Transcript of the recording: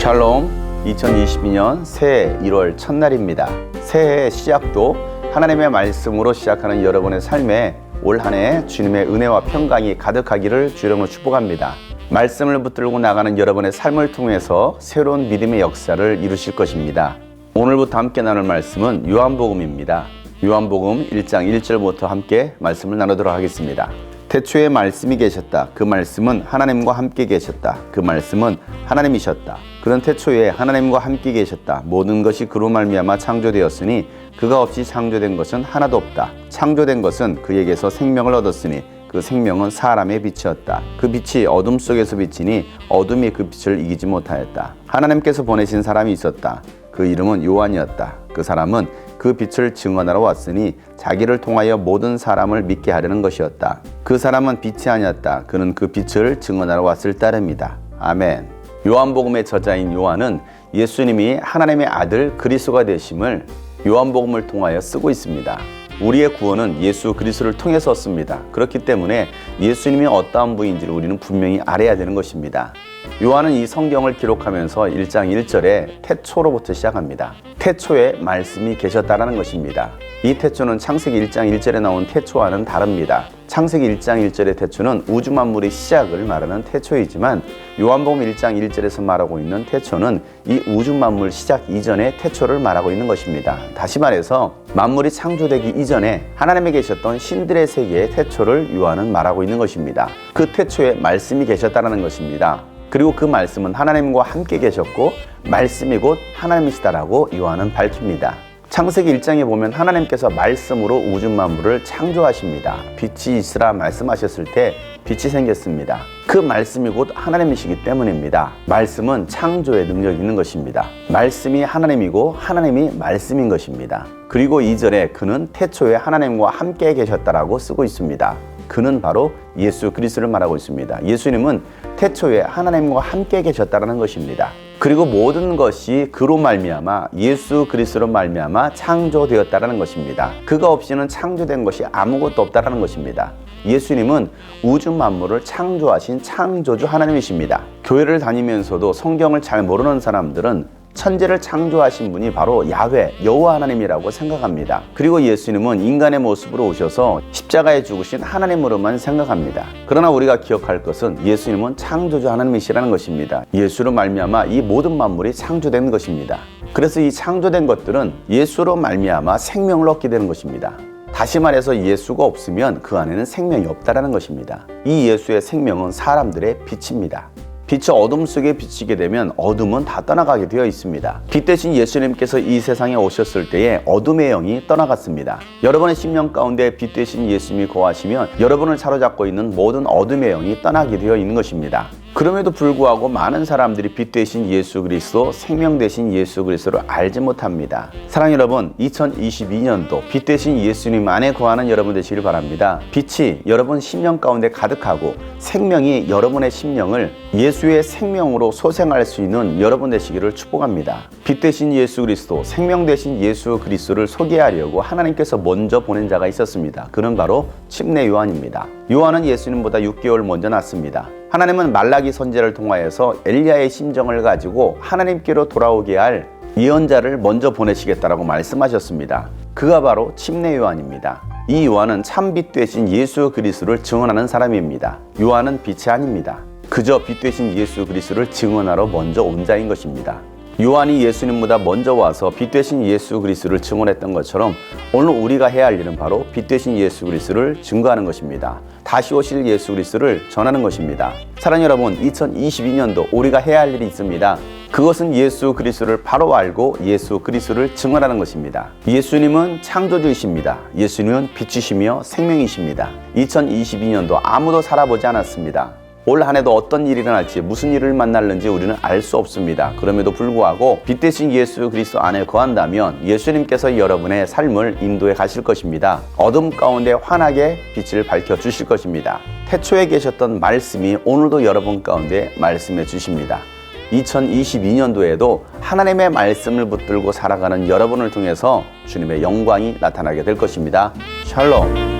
샬롬. 2022년 새해 1월 첫날입니다. 새해의 시작도 하나님의 말씀으로 시작하는 여러분의 삶에 올 한 해 주님의 은혜와 평강이 가득하기를 주님으로 축복합니다. 말씀을 붙들고 나가는 여러분의 삶을 통해서 새로운 믿음의 역사를 이루실 것입니다. 오늘부터 함께 나눌 말씀은 요한복음입니다. 요한복음 1장 1절부터 함께 말씀을 나누도록 하겠습니다. 태초에 말씀이 계셨다. 그 말씀은 하나님과 함께 계셨다. 그 말씀은 하나님이셨다. 그는 태초에 하나님과 함께 계셨다. 모든 것이 그로 말미암아 창조되었으니 그가 없이 창조된 것은 하나도 없다. 창조된 것은 그에게서 생명을 얻었으니 그 생명은 사람의 빛이었다. 그 빛이 어둠 속에서 비치니 어둠이 그 빛을 이기지 못하였다. 하나님께서 보내신 사람이 있었다. 그 이름은 요한이었다. 그 사람은 그 빛을 증언하러 왔으니 자기를 통하여 모든 사람을 믿게 하려는 것이었다. 그 사람은 빛이 아니었다. 그는 그 빛을 증언하러 왔을 따름이다. 아멘. 요한복음의 저자인 요한은 예수님이 하나님의 아들 그리스도가 되심을 요한복음을 통하여 쓰고 있습니다. 우리의 구원은 예수 그리스도를 통해서 얻습니다. 그렇기 때문에 예수님이 어떠한 분인지를 우리는 분명히 알아야 되는 것입니다. 요한은 이 성경을 기록하면서 1장 1절에 태초로부터 시작합니다. 태초에 말씀이 계셨다라는 것입니다. 이 태초는 창세기 1장 1절에 나온 태초와는 다릅니다. 창세기 1장 1절의 태초는 우주 만물의 시작을 말하는 태초이지만 요한복음 1장 1절에서 말하고 있는 태초는 이 우주 만물 시작 이전의 태초를 말하고 있는 것입니다. 다시 말해서 만물이 창조되기 이전에 하나님에 계셨던 신들의 세계의 태초를 요한은 말하고 있는 것입니다. 그 태초에 말씀이 계셨다는 것입니다. 그리고 그 말씀은 하나님과 함께 계셨고 말씀이 곧 하나님이시다라고 요한은 밝힙니다. 창세기 1장에 보면 하나님께서 말씀으로 우주 만물을 창조하십니다. 빛이 있으라 말씀하셨을 때 빛이 생겼습니다. 그 말씀이 곧 하나님이시기 때문입니다. 말씀은 창조의 능력이 있는 것입니다. 말씀이 하나님이고 하나님이 말씀인 것입니다. 그리고 이전에 그는 태초에 하나님과 함께 계셨다라고 쓰고 있습니다. 그는 바로 예수 그리스도를 말하고 있습니다. 예수님은 태초에 하나님과 함께 계셨다는 것입니다. 그리고 모든 것이 그로 말미암아 예수 그리스도로 말미암아 창조되었다는 것입니다. 그가 없이는 창조된 것이 아무것도 없다는 것입니다. 예수님은 우주 만물을 창조하신 창조주 하나님이십니다. 교회를 다니면서도 성경을 잘 모르는 사람들은 천지를 창조하신 분이 바로 야훼, 여호와 하나님이라고 생각합니다. 그리고 예수님은 인간의 모습으로 오셔서 십자가에 죽으신 하나님으로만 생각합니다. 그러나 우리가 기억할 것은 예수님은 창조주 하나님이시라는 것입니다. 예수로 말미암아 이 모든 만물이 창조된 것입니다. 그래서 이 창조된 것들은 예수로 말미암아 생명을 얻게 되는 것입니다. 다시 말해서 예수가 없으면 그 안에는 생명이 없다라는 것입니다. 이 예수의 생명은 사람들의 빛입니다. 빛이 어둠 속에 비치게 되면 어둠은 다 떠나가게 되어 있습니다. 빛 대신 예수님께서 이 세상에 오셨을 때에 어둠의 영이 떠나갔습니다. 여러분의 심령 가운데 빛 대신 예수님이 거하시면 여러분을 사로잡고 있는 모든 어둠의 영이 떠나게 되어 있는 것입니다. 그럼에도 불구하고 많은 사람들이 빛 대신 예수 그리스도, 생명 대신 예수 그리스도를 알지 못합니다. 사랑하는 여러분, 2022년도 빛 대신 예수님 안에 거하는 여러분 되시길 바랍니다. 빛이 여러분 심령 가운데 가득하고 생명이 여러분의 심령을 예수의 생명으로 소생할 수 있는 여러분 되시기를 축복합니다. 빛 대신 예수 그리스도, 생명 대신 예수 그리스도를 소개하려고 하나님께서 먼저 보낸 자가 있었습니다. 그는 바로 침례 요한입니다. 요한은 예수님보다 6개월 먼저 났습니다. 하나님은 말라기 선지자를 통하여서 엘리야의 심정을 가지고 하나님께로 돌아오게 할 예언자를 먼저 보내시겠다라고 말씀하셨습니다. 그가 바로 침례 요한입니다. 이 요한은 참빛 되신 예수 그리스도를 증언하는 사람입니다. 요한은 빛이 아닙니다. 그저 빛 되신 예수 그리스도를 증언하러 먼저 온 자인 것입니다. 요한이 예수님보다 먼저 와서 빛 되신 예수 그리스도를 증언했던 것처럼 오늘 우리가 해야 할 일은 바로 빛 되신 예수 그리스도를 증거하는 것입니다. 다시 오실 예수 그리스도를 전하는 것입니다. 사랑하는 여러분, 2022년도 우리가 해야 할 일이 있습니다. 그것은 예수 그리스도를 바로 알고 예수 그리스도를 증언하는 것입니다. 예수님은 창조주이십니다. 예수님은 빛이시며 생명이십니다. 2022년도 아무도 살아보지 않았습니다. 올 한 해도 어떤 일이 일어날지 무슨 일을 만날는지 우리는 알 수 없습니다. 그럼에도 불구하고 빛 대신 예수 그리스도 안에 거한다면 예수님께서 여러분의 삶을 인도해 가실 것입니다. 어둠 가운데 환하게 빛을 밝혀주실 것입니다. 태초에 계셨던 말씀이 오늘도 여러분 가운데 말씀해 주십니다. 2022년도에도 하나님의 말씀을 붙들고 살아가는 여러분을 통해서 주님의 영광이 나타나게 될 것입니다. 샬롬.